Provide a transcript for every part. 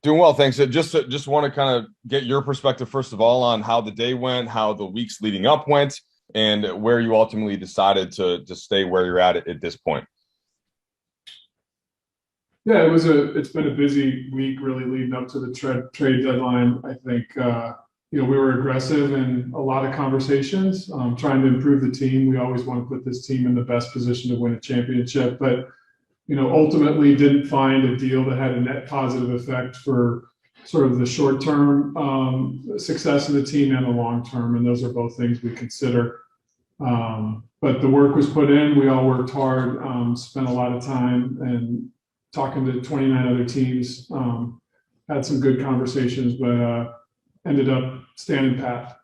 Doing well, thanks. Just want to kind of get your perspective first of all on how the day went, how the weeks leading up went, and where you ultimately decided to stay where you're at this point. Yeah, it's been a busy week really leading up to the trade deadline. I think we were aggressive in a lot of conversations, trying to improve the team. We always want to put this team in the best position to win a championship, but ultimately didn't find a deal that had a net positive effect for sort of the short-term success of the team and the long-term, and those are both things we consider. But the work was put in. We all worked hard, spent a lot of time and talking to 29 other teams, had some good conversations, but ended up standing pat.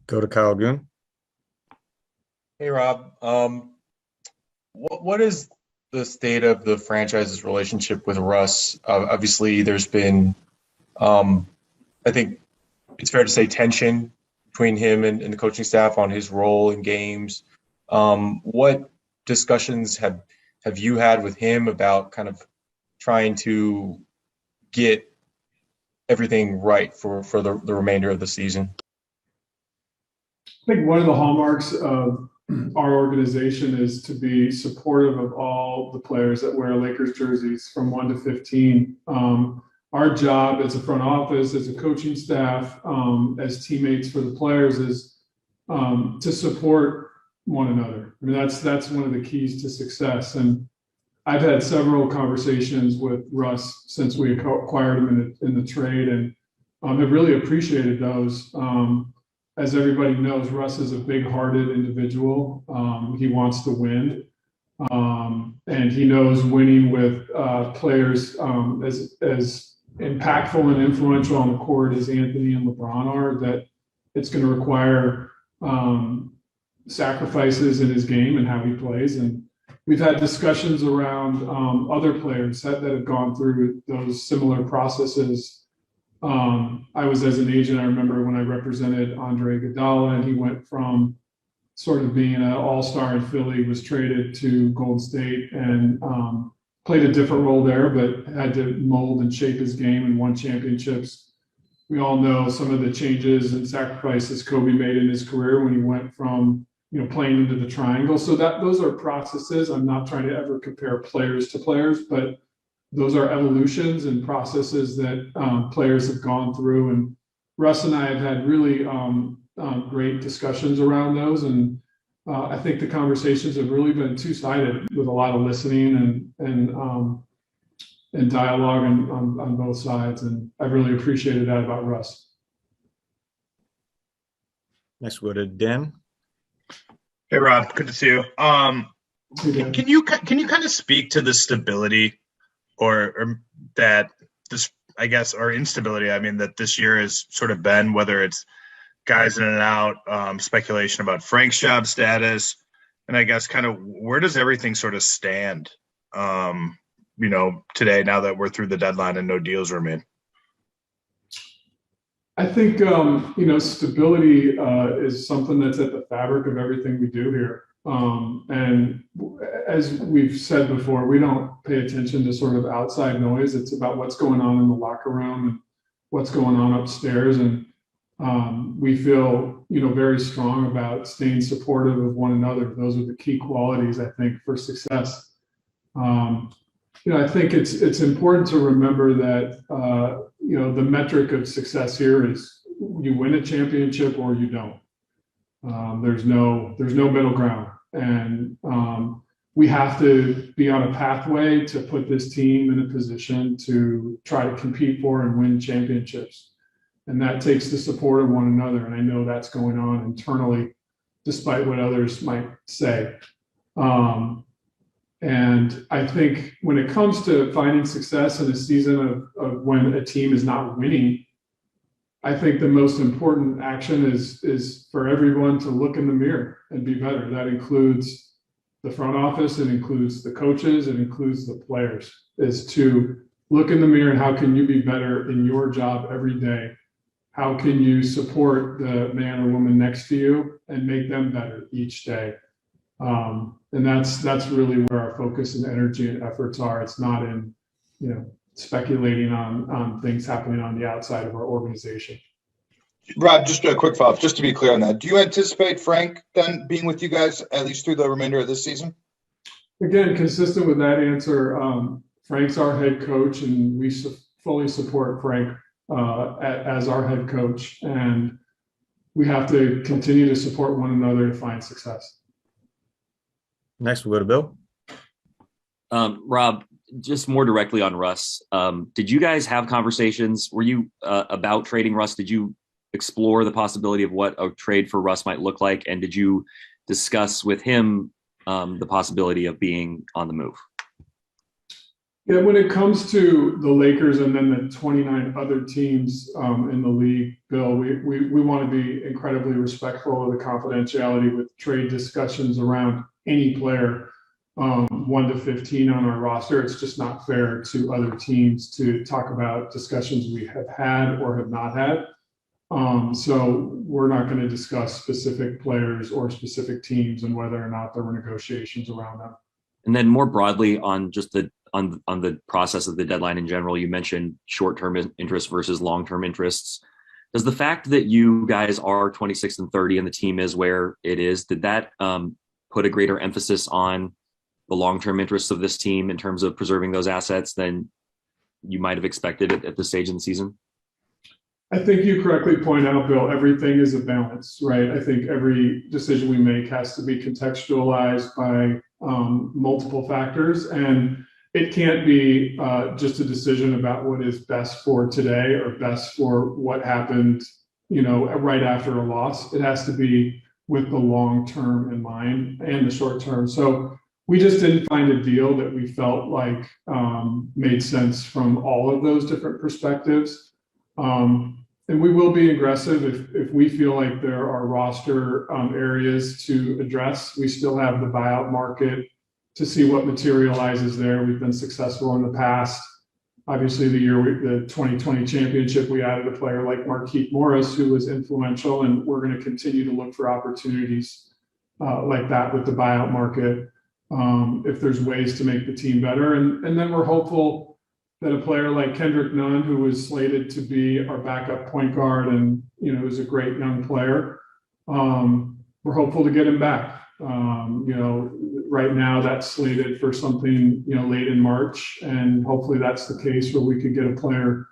Go to Kyle Goon. Hey, Rob. What is the state of the franchise's relationship with Russ? Obviously, there's been, I think it's fair to say, tension between him and the coaching staff on his role in games. What discussions have you had with him about kind of trying to get everything right for the remainder of the season? I think one of the hallmarks of our organization is to be supportive of all the players that wear Lakers jerseys from 1 to 15. Our job as a front office, as a coaching staff, as teammates for the players is to support one another. I mean, that's one of the keys to success. And I've had several conversations with Russ since we acquired him in the trade, and have really appreciated those. As everybody knows, Russ is a big-hearted individual. He wants to win, and he knows winning with players as impactful and influential on the court as Anthony and LeBron are, that it's going to require sacrifices in his game and how he plays. And we've had discussions around other players that have gone through those similar processes. I was as an agent, I remember when I represented Andre Iguodala, and he went from sort of being an all-star in Philly, was traded to Golden State and played a different role there, but had to mold and shape his game and won championships. We all know some of the changes and sacrifices Kobe made in his career when he went from playing into the triangle. So those are processes. I'm not trying to ever compare players to players, but those are evolutions and processes that players have gone through. And Russ and I have had really great discussions around those. And I think the conversations have really been two-sided with a lot of listening and dialogue on both sides. And I've really appreciated that about Russ. Next, we'll go to Dan. Hey, Rob. Good to see you. Can you kind of speak to the stability or that this, I guess, or instability, I mean, that this year has sort of been, whether it's guys in and out, speculation about Frank's job status, and I guess kind of where does everything sort of stand, today, now that we're through the deadline and no deals were made? I think, stability is something that's at the fabric of everything we do here. And as we've said before, we don't pay attention to sort of outside noise. It's about what's going on in the locker room and what's going on upstairs. And we feel, very strong about staying supportive of one another. Those are the key qualities, I think, for success. I think it's important to remember that, the metric of success here is you win a championship or you don't. There's no middle ground. And we have to be on a pathway to put this team in a position to try to compete for and win championships. And that takes the support of one another. And I know that's going on internally, despite what others might say. And I think when it comes to finding success in a season of when a team is not winning, I think the most important action is for everyone to look in the mirror and be better. That includes the front office, it includes the coaches, it includes the players, is to look in the mirror and how can you be better in your job every day? How can you support the man or woman next to you and make them better each day? And that's really where focus and energy and efforts are. It's not in, speculating on things happening on the outside of our organization. Rob, just a quick follow-up, just to be clear on that. Do you anticipate Frank then being with you guys at least through the remainder of this season? Again, consistent with that answer, Frank's our head coach, and we fully support Frank as our head coach, and we have to continue to support one another to find success. Next, we'll go to Bill. Rob, just more directly on Russ. Did you guys have conversations? Were you about trading Russ? Did you explore the possibility of what a trade for Russ might look like? And did you discuss with him the possibility of being on the move? Yeah, when it comes to the Lakers and then the 29 other teams in the league, Bill, we want to be incredibly respectful of the confidentiality with trade discussions around any player 1 to 15 on our roster. It's just not fair to other teams to talk about discussions we have had or have not had. So we're not going to discuss specific players or specific teams and whether or not there were negotiations around them. And then more broadly on just on the process of the deadline in general, you mentioned short-term interest versus long-term interests. Does the fact that you guys are 26 and 30 and the team is where it is, did that put a greater emphasis on the long-term interests of this team in terms of preserving those assets than you might have expected at this stage in the season? I think you correctly point out, Bill, everything is a balance, right? I think every decision we make has to be contextualized by multiple factors, and it can't be just a decision about what is best for today or best for what happened, right after a loss. It has to be with the long term in mind and the short term. So we just didn't find a deal that we felt like made sense from all of those different perspectives. And we will be aggressive if we feel like there are roster areas to address. We still have the buyout market to see what materializes there. We've been successful in the past. Obviously, the 2020 championship, we added a player like Marquise Morris, who was influential, and we're going to continue to look for opportunities like that with the buyout market if there's ways to make the team better. And then we're hopeful that a player like Kendrick Nunn, who was slated to be our backup point guard and, is a great young player, we're hopeful to get him back. Right now that's slated for something, late in March, and hopefully that's the case where we could get a player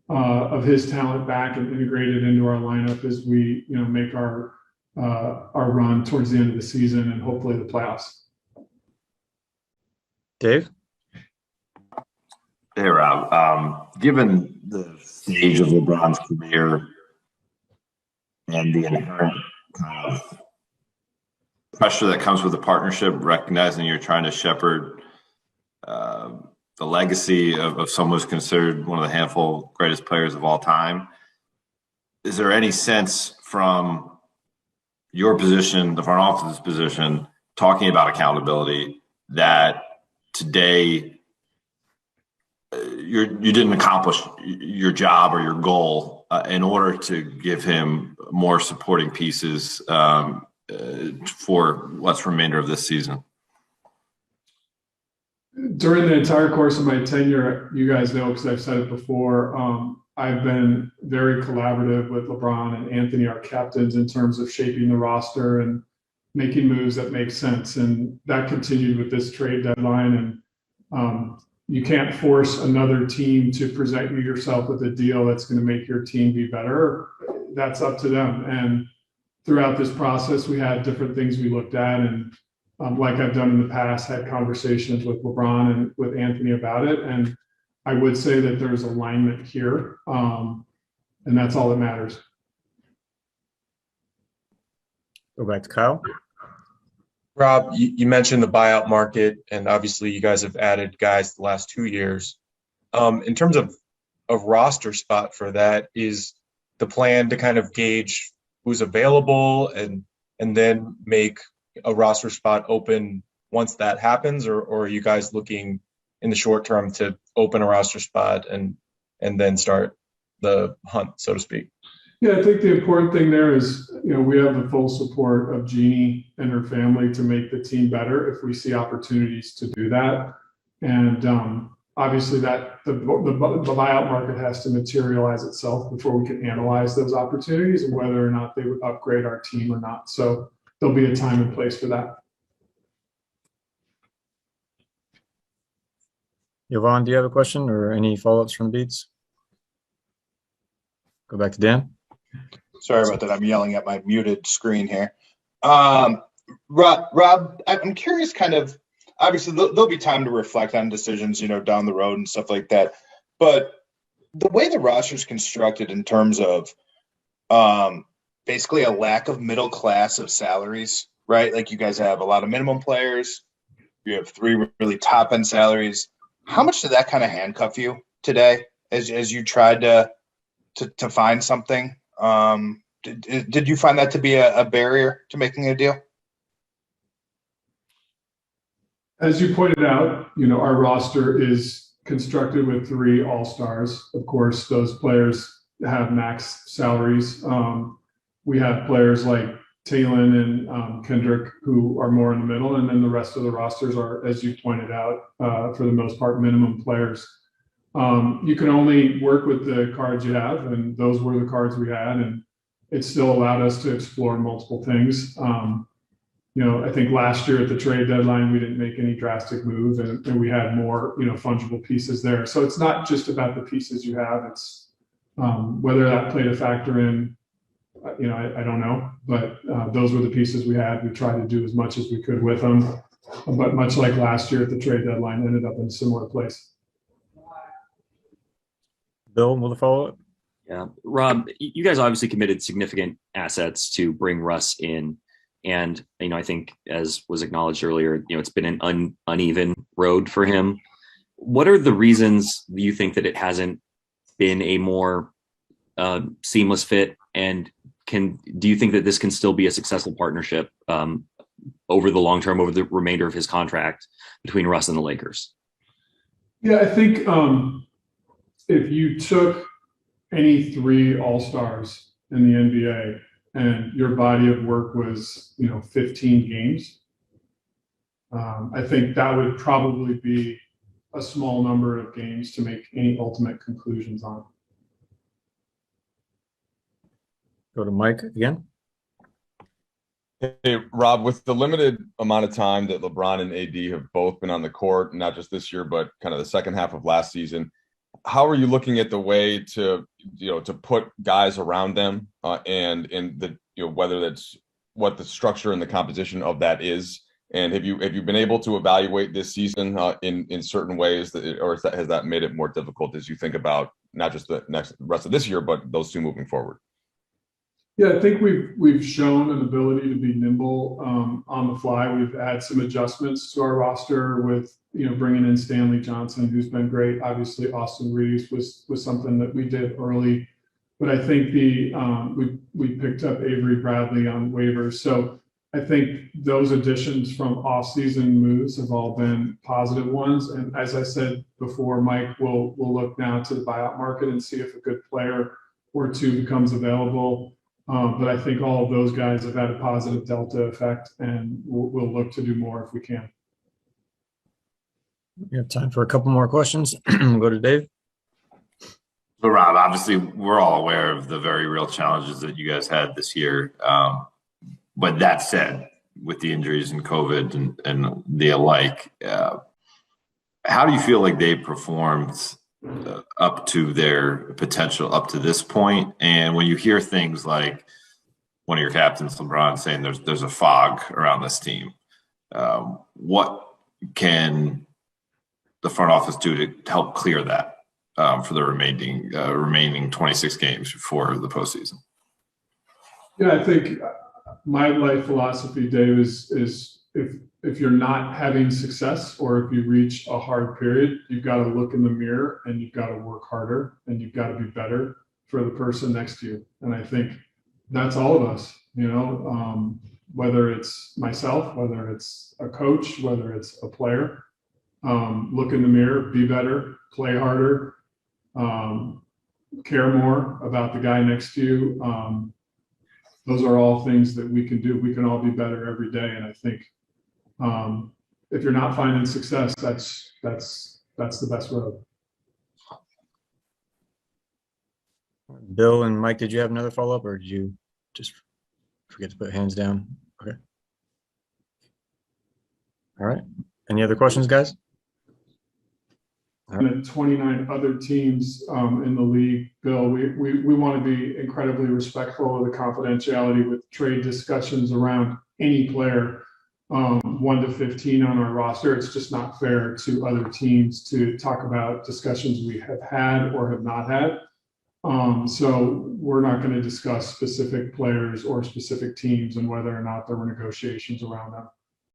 of his talent back and integrate it into our lineup as we, make our run towards the end of the season and hopefully the playoffs. Dave? Hey, Rob. Given the stage of LeBron's career and the inherent kind of pressure that comes with the partnership, recognizing you're trying to shepherd the legacy of someone who's considered one of the handful greatest players of all time, is there any sense from your position, the front office's position, talking about accountability, that today you didn't accomplish your job or your goal in order to give him more supporting pieces for what's remainder of this season? During the entire course of my tenure, you guys know, because I've said it before, I've been very collaborative with LeBron and Anthony, our captains, in terms of shaping the roster and making moves that make sense. And that continued with this trade deadline. And you can't force another team to present you yourself with a deal that's going to make your team be better. That's up to them. And throughout this process, we had different things we looked at, and like I've done in the past, had conversations with LeBron and with Anthony about it. And I would say that there's alignment here, and that's all that matters. Go back to Kyle. Rob, you mentioned the buyout market, and obviously you guys have added guys the last 2 years. In terms of a roster spot for that, is the plan to kind of gauge who's available and then make a roster spot open once that happens, or are you guys looking in the short term to open a roster spot and then start the hunt, so to speak? Yeah, I think the important thing there is, we have the full support of Jeannie and her family to make the team better if we see opportunities to do that. And obviously that the buyout market has to materialize itself before we can analyze those opportunities and whether or not they would upgrade our team or not. So there'll be a time and place for that. Yvonne, do you have a question or any follow-ups from the beats? Go back to Dan. Sorry about that. I'm yelling at my muted screen here. Rob, I'm curious, kind of, obviously there'll be time to reflect on decisions, down the road and stuff like that. But the way the roster is constructed in terms of basically a lack of middle class of salaries, right? Like you guys have a lot of minimum players. You have 3 really top end salaries. How much did that kind of handcuff you today as you tried to find something? Did you find that to be a barrier to making a deal? As you pointed out, our roster is constructed with 3 all-stars. Of course, those players have max salaries. We have players like Talon and Kendrick who are more in the middle, and then the rest of the rosters are, as you pointed out, for the most part, minimum players. You can only work with the cards you have, and those were the cards we had, and it still allowed us to explore multiple things. I think last year at the trade deadline, we didn't make any drastic moves, and we had more, fungible pieces there. So it's not just about the pieces you have. It's whether that played a factor in, I don't know, but those were the pieces we had. We tried to do as much as we could with them, but much like last year at the trade deadline, ended up in a similar place. Bill, will the follow-up? Yeah, Rob, you guys obviously committed significant assets to bring Russ in. And, I think as was acknowledged earlier, it's been an uneven road for him. What are the reasons you think that it hasn't been a more seamless fit? And do you think that this can still be a successful partnership over the long term, over the remainder of his contract between Russ and the Lakers? Yeah, I think if you took any 3 all-stars in the NBA and your body of work was, 15 games, I think that would probably be a small number of games to make any ultimate conclusions on. Go to Mike again. Hey, Rob, with the limited amount of time that LeBron and AD have both been on the court, not just this year, but kind of the second half of last season, how are you looking at the way to put guys around them and the whether that's what the structure and the composition of that is, and have you been able to evaluate this season in certain ways has that made it more difficult as you think about not just the rest of this year but those 2 moving forward? Yeah, I think we've shown an ability to be nimble on the fly. We've had some adjustments to our roster with bringing in Stanley Johnson, who's been great. Obviously, Austin Reeves was something that we did early, but I think we picked up Avery Bradley on waivers. So I think those additions from offseason moves have all been positive ones. And as I said before, Mike, we'll look now to the buyout market and see if a good player or 2 becomes available. But I think all of those guys have had a positive delta effect, and we'll look to do more if we can. We have time for a couple more questions. We'll go to Dave. So, Rob, obviously, we're all aware of the very real challenges that you guys had this year. But that said, with the injuries and COVID and the alike, how do you feel like they performed up to their potential up to this point? And when you hear things like one of your captains, LeBron, saying there's a fog around this team, what can the front office do to help clear that for the remaining 26 games before the postseason? Yeah, I think my life philosophy, Dave, is if you're not having success or if you reach a hard period, you've got to look in the mirror and you've got to work harder and you've got to be better for the person next to you. And I think that's all of us, whether it's myself, whether it's a coach, whether it's a player, look in the mirror, be better, play harder. care more about the guy next to you. Those are all things that we can do. We can all be better every day. And I think if you're not finding success, that's the best road. Bill and Mike, did you have another follow-up, or did you just forget to put hands down? Okay. All right. Any other questions, guys? And 29 other teams in the league, Bill, we want to be incredibly respectful of the confidentiality with trade discussions around any player 1 to 15 on our roster. It's just not fair to other teams to talk about discussions we have had or have not had. So we're not going to discuss specific players or specific teams and whether or not there were negotiations around them.